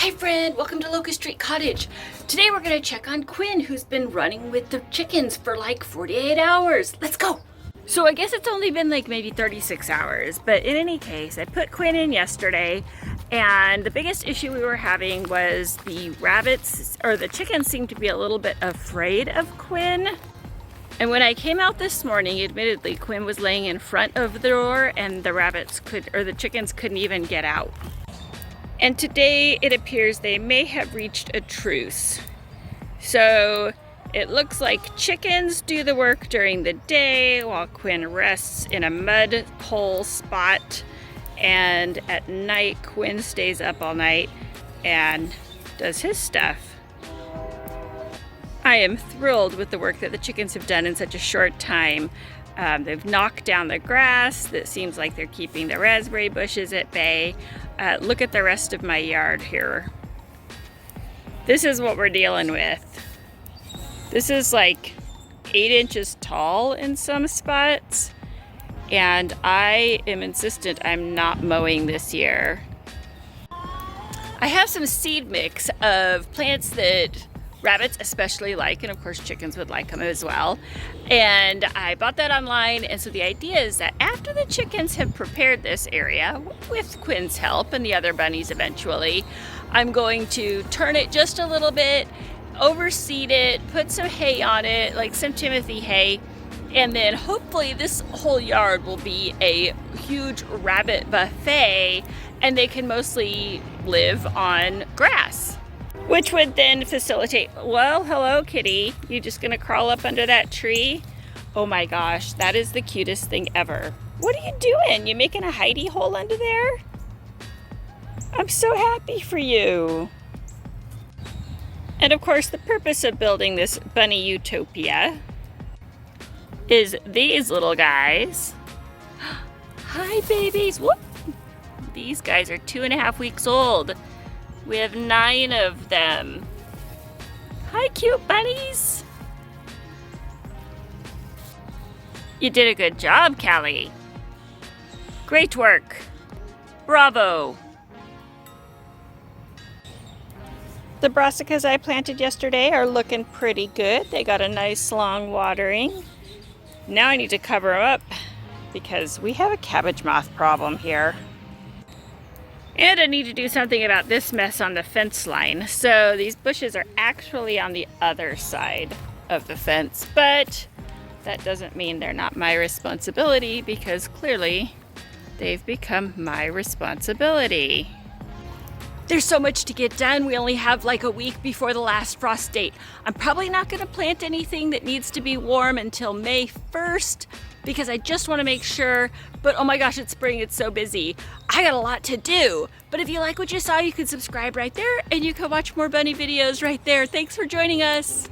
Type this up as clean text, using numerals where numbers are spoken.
Hi friend, welcome to Locust Street Cottage. Today we're gonna check on Quinn, who's been running with the chickens for like 48 hours. Let's go. So I guess it's only been like maybe 36 hours, but in any case, I put Quinn in yesterday, and the biggest issue we were having was the rabbits, or the chickens seemed to be a little bit afraid of Quinn. And when I came out this morning, admittedly, Quinn was laying in front of the door and the chickens couldn't even get out. And today it appears they may have reached a truce. So it looks like chickens do the work during the day while Quinn rests in a mud hole spot. And at night, Quinn stays up all night and does his stuff. I am thrilled with the work that the chickens have done in such a short time. They've knocked down the grass. That seems like they're keeping the raspberry bushes at bay. Look at the rest of my yard here. This is what we're dealing with. This is like 8 inches tall in some spots, and I am insistent I'm not mowing this year. I have some seed mix of plants that rabbits especially like, and of course chickens would like them as well. And I bought that online, and so the idea is that after the chickens have prepared this area, with Quinn's help and the other bunnies eventually, I'm going to turn it just a little bit, overseed it, put some hay on it, like some Timothy hay, and then hopefully this whole yard will be a huge rabbit buffet, and they can mostly live on grass. Which would then facilitate, well, hello kitty, you just gonna crawl up under that tree? Oh my gosh, that is the cutest thing ever. What are you doing? You making a hidey hole under there? I'm so happy for you. And of course, the purpose of building this bunny utopia is these little guys. Hi babies, whoop. These guys are 2.5 weeks old. We have 9 of them. Hi, cute bunnies. You did a good job, Callie. Great work. Bravo. The brassicas I planted yesterday are looking pretty good. They got a nice long watering. Now I need to cover them up because we have a cabbage moth problem here. And I need to do something about this mess on the fence line. So these bushes are actually on the other side of the fence, but that doesn't mean they're not my responsibility, because clearly they've become my responsibility. There's so much to get done. We only have like a week before the last frost date. I'm probably not going to plant anything that needs to be warm until May 1st, because I just want to make sure. But oh my gosh, it's spring, it's so busy. I got a lot to do. But if you like what you saw, you can subscribe right there, and you can watch more bunny videos right there. Thanks for joining us.